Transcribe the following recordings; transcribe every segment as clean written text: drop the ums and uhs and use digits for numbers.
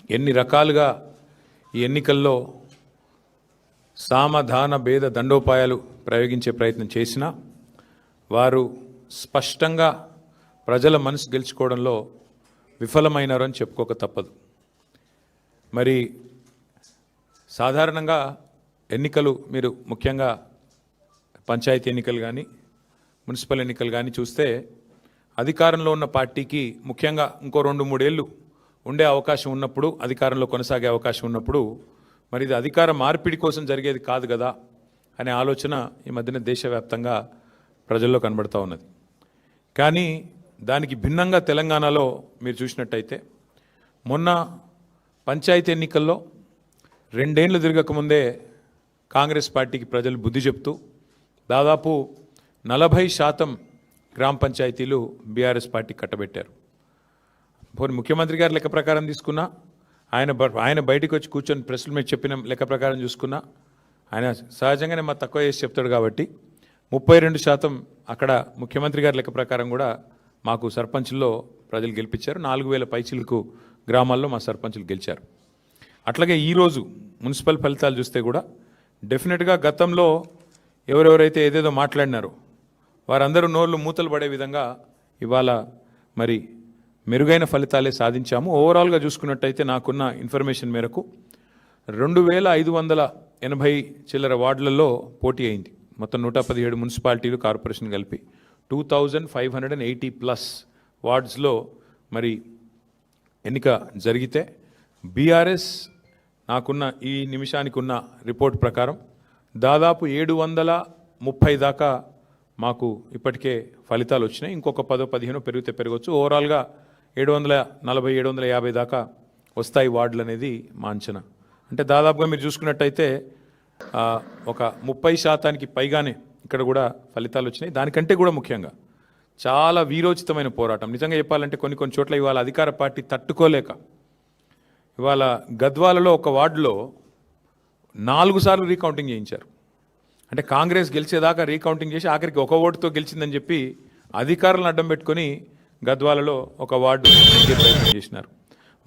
ఎన్ని రకాలుగా ఈ ఎన్నికల్లో సామధాన భేద దండోపాయాలు ప్రయోగించే ప్రయత్నం చేసినా వారు స్పష్టంగా ప్రజల మనసు గెలుచుకోవడంలో విఫలమైనారని చెప్పుకోక తప్పదు. మరి సాధారణంగా ఎన్నికలు మీరు ముఖ్యంగా పంచాయతీ ఎన్నికలు కానీ మున్సిపల్ ఎన్నికలు కానీ చూస్తే అధికారంలో ఉన్న పార్టీకి ముఖ్యంగా ఇంకో 2-3 ఏళ్ళు ఉండే అవకాశం ఉన్నప్పుడు, అధికారంలో కొనసాగే అవకాశం ఉన్నప్పుడు మరి ఇది అధికార మార్పిడి కోసం జరిగేది కాదు కదా అనే ఆలోచన ఈ మధ్యన దేశవ్యాప్తంగా ప్రజల్లో కనబడుతూ ఉన్నది. కానీ దానికి భిన్నంగా తెలంగాణలో మీరు చూసినట్టయితే మొన్న పంచాయతీ ఎన్నికల్లో 2 ఏళ్ళు తిరగకముందే కాంగ్రెస్ పార్టీకి ప్రజలు బుద్ధి చెప్తూ దాదాపు 40% గ్రామ పంచాయతీలు బీఆర్ఎస్ పార్టీ కట్టబెట్టారు. పోనీ ముఖ్యమంత్రి గారి లెక్క ప్రకారం తీసుకున్నా, ఆయన బయటికి వచ్చి కూర్చొని ప్రెస్ల మీద చెప్పిన లెక్క ప్రకారం చూసుకున్నా ఆయన సహజంగానే మా తక్కువ చేసి చెప్తాడు కాబట్టి 32% అక్కడ ముఖ్యమంత్రి గారి లెక్క ప్రకారం కూడా మాకు సర్పంచుల్లో ప్రజలు గెలిపించారు. 4000 పైచిలకు గ్రామాల్లో మా సర్పంచులు గెలిచారు. అట్లాగే ఈరోజు మున్సిపల్ ఫలితాలు చూస్తే కూడా డెఫినెట్గా గతంలో ఎవరెవరైతే ఏదేదో మాట్లాడినారో వారందరూ నోళ్ళు మూతలు పడే విధంగా ఇవాళ మరి మెరుగైన ఫలితాలే సాధించాము. ఓవరాల్గా చూసుకున్నట్టయితే నాకున్న ఇన్ఫర్మేషన్ మేరకు 2580 చిల్లర వార్డులలో పోటీ అయింది. మొత్తం 117 మున్సిపాలిటీలు కార్పొరేషన్ కలిపి 2580+ వార్డ్స్లో మరి ఎన్నిక జరిగితే బీఆర్ఎస్ నాకున్న ఈ నిమిషానికి ఉన్న రిపోర్ట్ ప్రకారం దాదాపు 730 దాకా మాకు ఇప్పటికే ఫలితాలు వచ్చినాయి. ఇంకొక 10-15 పెరిగితే పెరగవచ్చు. ఓవరాల్గా 740-750 దాకా వస్తాయి వార్డులు అనేది మా అంచనా. అంటే దాదాపుగా మీరు చూసుకున్నట్టయితే ఒక 30% పైగానే ఇక్కడ కూడా ఫలితాలు వచ్చినాయి. దానికంటే కూడా ముఖ్యంగా చాలా వీరోచితమైన పోరాటం. నిజంగా చెప్పాలంటే కొన్ని చోట్ల ఇవాళ అధికార పార్టీ తట్టుకోలేక ఇవాళ గద్వాలలో ఒక వార్డులో 4 సార్లు రీకౌంటింగ్ చేయించారు. అంటే కాంగ్రెస్ గెలిచేదాకా రీకౌంటింగ్ చేసి ఆఖరికి ఒక ఓటుతో గెలిచిందని చెప్పి అధికారులను అడ్డం పెట్టుకొని గద్వాలలో ఒక వార్డు ప్రయత్నం చేసినారు.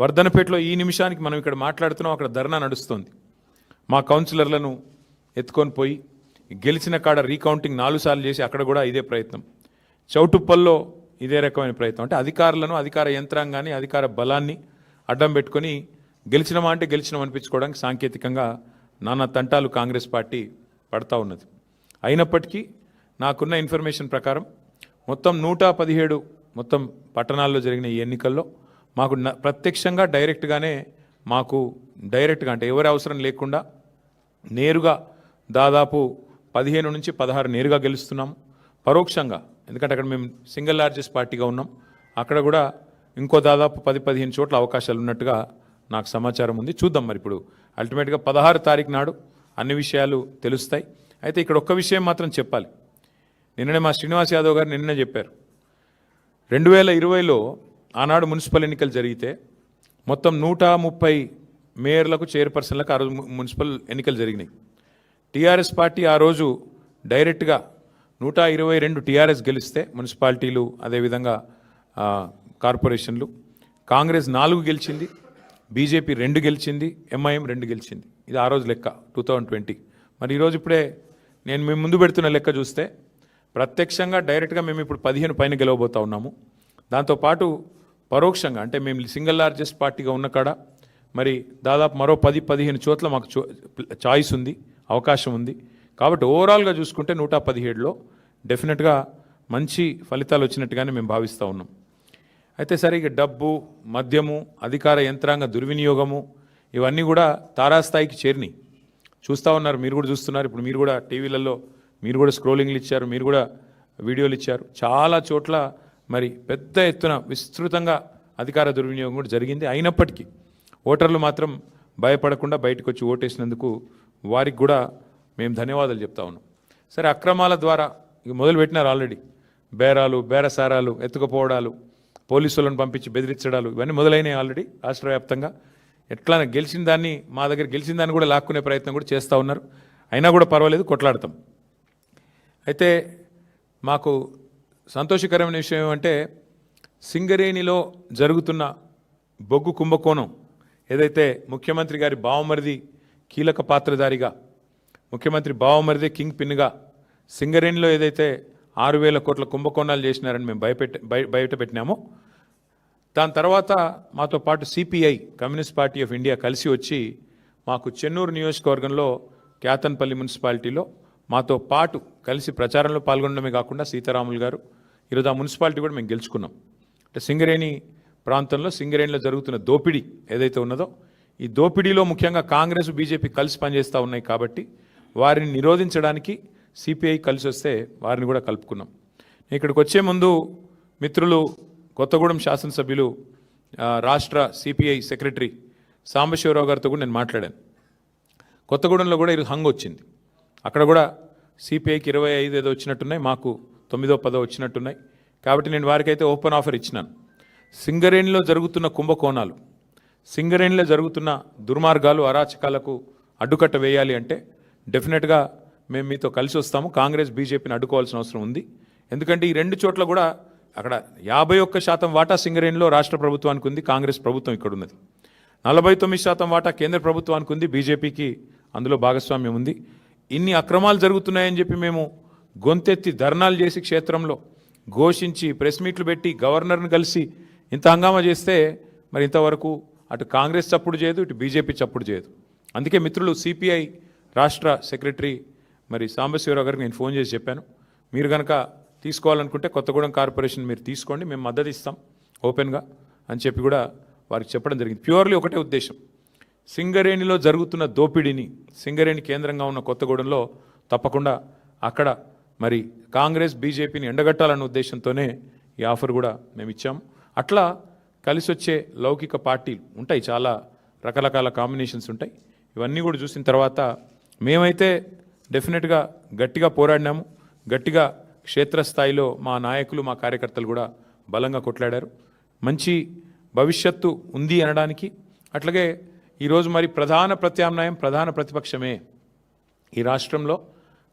వర్ధనపేటలో ఈ నిమిషానికి మనం ఇక్కడ మాట్లాడుతున్నాం, అక్కడ ధర్నా నడుస్తుంది. మా కౌన్సిలర్లను ఎత్తుకొని పోయి గెలిచిన కాడ రీకౌంటింగ్ 4 సార్లు చేసి అక్కడ కూడా ఇదే ప్రయత్నం. చౌటుప్పల్లో ఇదే రకమైన ప్రయత్నం. అంటే అధికారులను, అధికార యంత్రాంగాన్ని, అధికార బలాన్ని అడ్డం పెట్టుకొని గెలిచినమా అంటే గెలిచినాం అనిపించుకోవడానికి సాంకేతికంగా నానా తంటాలు కాంగ్రెస్ పార్టీ పడతా ఉన్నది. అయినప్పటికీ నాకున్న ఇన్ఫర్మేషన్ ప్రకారం మొత్తం 117 మొత్తం పట్టణాల్లో జరిగిన ఈ ఎన్నికల్లో మాకు ప్రత్యక్షంగా డైరెక్ట్గా అంటే ఎవరి అవసరం లేకుండా నేరుగా దాదాపు 15 నుంచి 16 నేరుగా గెలుస్తున్నాము. పరోక్షంగా ఎందుకంటే అక్కడ మేము సింగిల్ లార్జెస్ట్ పార్టీగా ఉన్నాం, అక్కడ కూడా ఇంకో దాదాపు 10-15 చోట్ల అవకాశాలు ఉన్నట్టుగా నాకు సమాచారం ఉంది. చూద్దాం మరి ఇప్పుడు అల్టిమేట్గా 16 తారీఖు నాడు అన్ని విషయాలు తెలుస్తాయి. అయితే ఇక్కడ ఒక్క విషయం మాత్రం చెప్పాలి. నిన్ననే మా శ్రీనివాస్ యాదవ్ గారు నిన్ననే చెప్పారు, 2020లో ఆనాడు మున్సిపల్ ఎన్నికలు జరిగితే మొత్తం 130 మేయర్లకు, చైర్పర్సన్లకు ఆ రోజు మున్సిపల్ ఎన్నికలు జరిగినాయి. టీఆర్ఎస్ పార్టీ ఆ రోజు డైరెక్ట్గా 122 టీఆర్ఎస్ గెలిస్తే మున్సిపాలిటీలు, అదేవిధంగా కార్పొరేషన్లు, కాంగ్రెస్ 4 గెలిచింది, బీజేపీ 2 గెలిచింది, ఎంఐఎం 2 గెలిచింది. ఇది ఆ రోజు లెక్క 2020. మరి ఈరోజు ఇప్పుడే నేను మేము ముందు పెడుతున్న లెక్క చూస్తే ప్రత్యక్షంగా డైరెక్ట్గా మేము ఇప్పుడు 15 పైన గెలవబోతూ ఉన్నాము. దాంతోపాటు పరోక్షంగా అంటే మేము సింగిల్ లార్జెస్ట్ పార్టీగా ఉన్న కాడ మరి దాదాపు మరో 10-15 చోట్ల మాకు చాయిస్ ఉంది, అవకాశం ఉంది. కాబట్టి ఓవరాల్గా చూసుకుంటే 117లో డెఫినెట్గా మంచి ఫలితాలు వచ్చినట్టుగానే మేము భావిస్తూ ఉన్నాం. అయితే సరే, ఇక డబ్బు, మద్యము, అధికార యంత్రాంగ దుర్వినియోగము ఇవన్నీ కూడా తారాస్థాయికి చేరినాయి. చూస్తూ ఉన్నారు, మీరు కూడా చూస్తున్నారు. ఇప్పుడు మీరు కూడా టీవీలలో మీరు కూడా స్క్రోలింగ్లు ఇచ్చారు, మీరు కూడా వీడియోలు ఇచ్చారు. చాలా చోట్ల మరి పెద్ద ఎత్తున విస్తృతంగా అధికార దుర్వినియోగం కూడా జరిగింది. అయినప్పటికీ ఓటర్లు మాత్రం భయపడకుండా బయటకు వచ్చి ఓటేసినందుకు వారికి కూడా మేము ధన్యవాదాలు చెప్తా ఉన్నాం. సరే, అక్రమాల ద్వారా ఇక మొదలుపెట్టినారు ఆల్రెడీ. బేరాలు, బేరసారాలు, ఎత్తుకుపోవడాలు, పోలీసులను పంపించి బెదిరించడాలు ఇవన్నీ మొదలైనవి ఆల్రెడీ రాష్ట్ర వ్యాప్తంగా. ఎట్లా గెలిచిన దాన్ని, మా దగ్గర గెలిచిన దాన్ని కూడా లాక్కునే ప్రయత్నం కూడా చేస్తూ ఉన్నారు. అయినా కూడా పర్వాలేదు, కొట్లాడతాం. అయితే మాకు సంతోషకరమైన విషయం ఏమంటే సింగరేణిలో జరుగుతున్న బొగ్గు కుంభకోణం ఏదైతే ముఖ్యమంత్రి గారి బావమరిది కీలక పాత్రధారిగా, ముఖ్యమంత్రి బావమరిది కింగ్ పిన్గా సింగరేణిలో ఏదైతే 6,000 కోట్ల కుంభకోణాలు చేసినారని మేము బయట పెట్టినామో, దాని తర్వాత మాతో పాటు CPI communist party of India కలిసి వచ్చి మాకు చెన్నూరు నియోజకవర్గంలో క్యాతన్పల్లి మున్సిపాలిటీలో మాతో పాటు కలిసి ప్రచారంలో పాల్గొనడమే కాకుండా సీతారాములు గారు ఈరోజు ఆ మున్సిపాలిటీ కూడా మేము గెలుచుకున్నాం. అంటే సింగరేణి ప్రాంతంలో సింగరేణిలో జరుగుతున్న దోపిడీ ఏదైతే ఉన్నదో, ఈ దోపిడీలో ముఖ్యంగా కాంగ్రెస్ బీజేపీ కలిసి పనిచేస్తూ ఉన్నాయి కాబట్టి వారిని నిరోధించడానికి సిపిఐ కలిసి వస్తే వారిని కూడా కలుపుకున్నాం. ఇక్కడికి వచ్చే ముందు మిత్రులు కొత్తగూడెం శాసనసభ్యులు రాష్ట్ర సిపిఐ సెక్రటరీ సాంబశివరావు గారితో కూడా నేను మాట్లాడాను. కొత్తగూడెంలో కూడా ఇది హంగ్ వచ్చింది. అక్కడ కూడా సిపిఐకి 25 ఏదో వచ్చినట్టున్నాయి, మాకు 9, 10 వచ్చినట్టున్నాయి. కాబట్టి నేను వారికైతే ఓపెన్ ఆఫర్ ఇచ్చినాను. సింగరేణిలో జరుగుతున్న కుంభకోణాలు, సింగరేణిలో జరుగుతున్న దుర్మార్గాలు, అరాచకాలకు అడ్డుకట్ట వేయాలి అంటే డెఫినెట్గా మేము మీతో కలిసి వస్తాము. కాంగ్రెస్ బీజేపీని అడ్డుకోవాల్సిన అవసరం ఉంది. ఎందుకంటే ఈ 2 చోట్ల కూడా అక్కడ 51% వాటా సింగరేణిలో రాష్ట్ర ప్రభుత్వానికి ఉంది, కాంగ్రెస్ ప్రభుత్వం ఇక్కడ ఉన్నది. 49% వాటా కేంద్ర ప్రభుత్వానికి ఉంది, బీజేపీకి అందులో భాగస్వామ్యం ఉంది. ఇన్ని అక్రమాలు జరుగుతున్నాయని చెప్పి మేము గొంతెత్తి ధర్నాలు చేసి క్షేత్రంలో ఘోషించి ప్రెస్ మీట్లు పెట్టి గవర్నర్ని కలిసి ఇంత హంగామా చేస్తే మరి ఇంతవరకు అటు కాంగ్రెస్ చప్పుడు చేయదు, ఇటు బీజేపీ చప్పుడు చేయదు. అందుకే మిత్రులు సిపిఐ రాష్ట్ర సెక్రటరీ మరి సాంబశివరావు గారికి నేను ఫోన్ చేసి చెప్పాను, మీరు కనుక తీసుకోవాలనుకుంటే కొత్తగూడెం కార్పొరేషన్ మీరు తీసుకోండి, మేము మద్దతు ఇస్తాం ఓపెన్గా అని చెప్పి కూడా వారికి చెప్పడం జరిగింది. ప్యూర్లీ ఒకటే ఉద్దేశం, సింగరేణిలో జరుగుతున్న దోపిడీని సింగరేణి కేంద్రంగా ఉన్న కొత్తగూడెంలో తప్పకుండా అక్కడ మరి కాంగ్రెస్ బీజేపీని ఎండగట్టాలన్న ఉద్దేశంతోనే ఈ ఆఫర్ కూడా మేము ఇచ్చాము. అట్లా కలిసి వచ్చే లౌకిక పార్టీలు ఉంటాయి, చాలా రకరకాల కాంబినేషన్స్ ఉంటాయి. ఇవన్నీ కూడా చూసిన తర్వాత మేమైతే డెఫినెట్గా గట్టిగా పోరాడినాము. గట్టిగా క్షేత్రస్థాయిలో మా నాయకులు, మా కార్యకర్తలు కూడా బలంగా కొట్లాడారు. మంచి భవిష్యత్తు ఉంది అనడానికి. అట్లాగే ఈరోజు మరి ప్రధాన ప్రత్యామ్నాయం ప్రధాన ప్రతిపక్షమే. ఈ రాష్ట్రంలో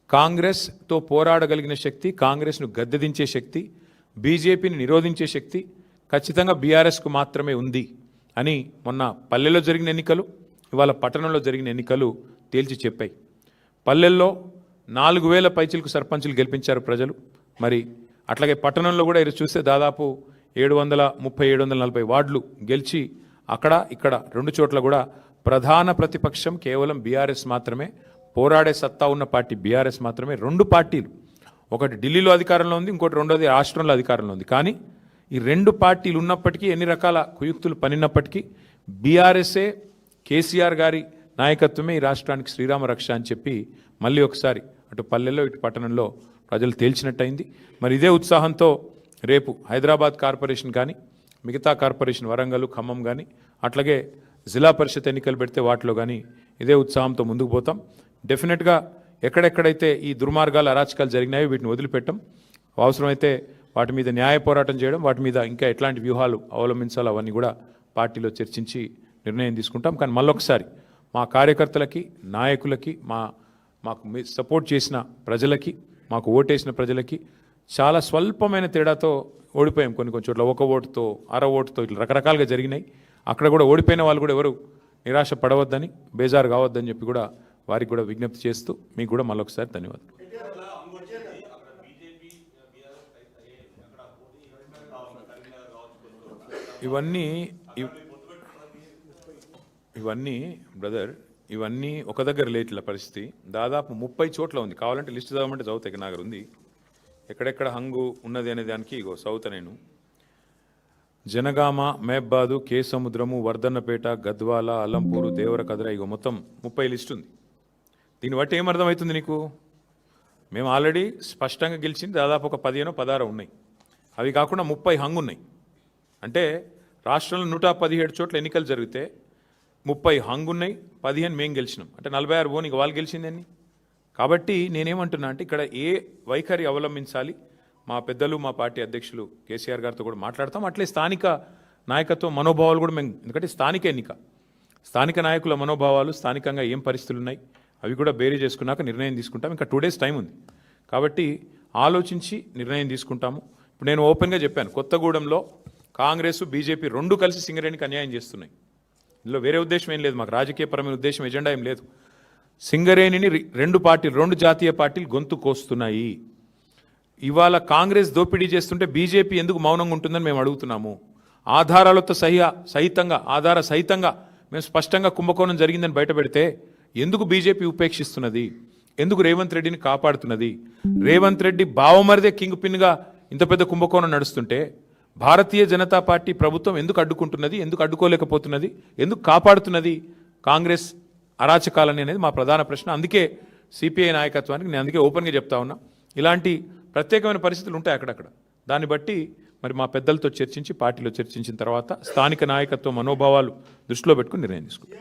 కాంగ్రెస్తో పోరాడగలిగిన శక్తి, కాంగ్రెస్ను గద్దెదించే శక్తి, బీజేపీని నిరోధించే శక్తి ఖచ్చితంగా బీఆర్ఎస్కు మాత్రమే ఉంది అని మొన్న పల్లెల్లో జరిగిన ఎన్నికలు, ఇవాళ పట్టణంలో జరిగిన ఎన్నికలు తేల్చి చెప్పాయి. పల్లెల్లో 4,000 పైచిలకు సర్పంచులు గెలిపించారు ప్రజలు. మరి అట్లాగే పట్టణంలో కూడా ఇది చూస్తే దాదాపు 730-740 వార్డులు గెలిచి అక్కడ ఇక్కడ 2 చోట్ల కూడా ప్రధాన ప్రతిపక్షం కేవలం బీఆర్ఎస్ మాత్రమే, పోరాడే సత్తా ఉన్న పార్టీ బీఆర్ఎస్ మాత్రమే. 2 పార్టీలు, ఒకటి ఢిల్లీలో అధికారంలో ఉంది, ఇంకోటి రెండోది రాష్ట్రంలో అధికారంలో ఉంది. కానీ ఈ 2 పార్టీలు ఉన్నప్పటికీ, ఎన్ని రకాల కుయుక్తులు పనిన్నప్పటికీ బీఆర్ఎస్ఏ, కేసీఆర్ గారి నాయకత్వమే ఈ రాష్ట్రానికి శ్రీరామ రక్ష అని చెప్పి మళ్ళీ ఒకసారి అటు పల్లెల్లో ఇటు పట్టణంలో ప్రజలు తేల్చినట్టయింది. మరి ఇదే ఉత్సాహంతో రేపు హైదరాబాద్ కార్పొరేషన్ కానీ, మిగతా కార్పొరేషన్ వరంగల్, ఖమ్మం కానీ, అట్లాగే జిల్లా పరిషత్ ఎన్నికలు పెడితే వాటిలో కానీ ఇదే ఉత్సాహంతో ముందుకు పోతాం. డెఫినెట్గా ఎక్కడెక్కడైతే ఈ దుర్మార్గాలు, అరాచకాలు జరిగినాయో వీటిని వదిలిపెట్టం. అవసరమైతే వాటి మీద న్యాయ పోరాటం చేయడం, వాటి మీద ఇంకా ఎట్లాంటి వ్యూహాలు అవలంబించాలో అవన్నీ కూడా పార్టీలో చర్చించి నిర్ణయం తీసుకుంటాం. కానీ మళ్ళొకసారి మా కార్యకర్తలకి, నాయకులకి, మాకు సపోర్ట్ చేసిన ప్రజలకి, మాకు ఓటేసిన ప్రజలకి చాలా స్వల్పమైన తేడాతో ఓడిపోయాం. కొన్ని చోట్ల 1 ఓటుతో, అర ఓటుతో ఇట్లా రకరకాలుగా జరిగినాయి. అక్కడ కూడా ఓడిపోయిన వాళ్ళు కూడా ఎవరు నిరాశ పడవద్దని, బేజారు కావద్దని చెప్పి కూడా వారికి కూడా విజ్ఞప్తి చేస్తూ మీకు కూడా మళ్ళొకసారి ధన్యవాదాలు. ఇవన్నీ బ్రదర్, ఇవన్నీ ఒక దగ్గర లేట్ల పరిస్థితి దాదాపు 30 చోట్ల ఉంది. కావాలంటే లిస్ట్ చదవమంటే చదువుతాయి, నా దగ్గర ఉంది. ఎక్కడెక్కడ హంగు ఉన్నది అనే దానికి ఇగో చదువుతా నేను. జనగామ, మేబ్బాదు, కే సముద్రము, వర్ధన్నపేట, గద్వాల, అలంపూరు, దేవరకద్ర, ఇగో మొత్తం 30 లిస్ట్ ఉంది. దీన్ని బట్టి ఏమర్థమవుతుంది నీకు? మేము ఆల్రెడీ స్పష్టంగా గెలిచింది దాదాపు ఒక 15-16 ఉన్నాయి. అవి కాకుండా 30 హంగు ఉన్నాయి. అంటే రాష్ట్రంలో 117 చోట్ల ఎన్నికలు జరిగితే 30 హంగు ఉన్నాయి, 15 మేము గెలిచినాం. అంటే 46 ఓన్ ఇక వాళ్ళు గెలిచిందని. కాబట్టి నేనేమంటున్నా అంటే ఇక్కడ ఏ వైఖరి అవలంబించాలి, మా పెద్దలు, మా పార్టీ అధ్యక్షులు కేసీఆర్ గారితో కూడా మాట్లాడతాం. అట్లే స్థానిక నాయకత్వం మనోభావాలు కూడా మేము, ఎందుకంటే స్థానిక ఎన్నిక, స్థానిక నాయకుల మనోభావాలు, స్థానికంగా ఏం పరిస్థితులు ఉన్నాయి అవి కూడా బేరీ చేసుకున్నాక నిర్ణయం తీసుకుంటాం. ఇంకా 2 డేస్ టైం ఉంది కాబట్టి ఆలోచించి నిర్ణయం తీసుకుంటాము. ఇప్పుడు నేను ఓపెన్గా చెప్పాను, కొత్తగూడెంలో కాంగ్రెస్, బీజేపీ 2 కలిసి సింగరేణికి అన్యాయం చేస్తున్నాయి. ఇందులో వేరే ఉద్దేశం ఏం లేదు, మాకు రాజకీయపరమైన ఉద్దేశం ఎజెండా ఏం లేదు. సింగరేణిని రెండు జాతీయ పార్టీలు గొంతు కోస్తున్నాయి. ఇవాళ కాంగ్రెస్ దోపిడీ చేస్తుంటే బీజేపీ ఎందుకు మౌనంగా ఉంటుందని మేము అడుగుతున్నాము. ఆధారాలతో ఆధార సహితంగా మేము స్పష్టంగా కుంభకోణం జరిగిందని బయటపెడితే ఎందుకు బీజేపీ ఉపేక్షిస్తున్నది? ఎందుకు రేవంత్ రెడ్డిని కాపాడుతున్నది? రేవంత్ రెడ్డి బావమరిదే కింగ్ పిన్గా ఇంత పెద్ద కుంభకోణం నడుస్తుంటే భారతీయ జనతా పార్టీ ప్రభుత్వం ఎందుకు అడ్డుకుంటున్నది? ఎందుకు అడ్డుకోలేకపోతున్నది? ఎందుకు కాపాడుతున్నది కాంగ్రెస్ అరాచకాలని అనేది మా ప్రధాన ప్రశ్న. అందుకే సిపిఐ నాయకత్వానికి నేను అందుకే ఓపెన్గా చెప్తా ఉన్నా, ఇలాంటి ప్రత్యేకమైన పరిస్థితులు ఉంటాయి అక్కడక్కడ. దాన్ని బట్టి మరి మా పెద్దలతో చర్చించి పార్టీలో చర్చించిన తర్వాత స్థానిక నాయకత్వ మనోభావాలు దృష్టిలో పెట్టుకుని నిర్ణయం తీసుకుంటాం.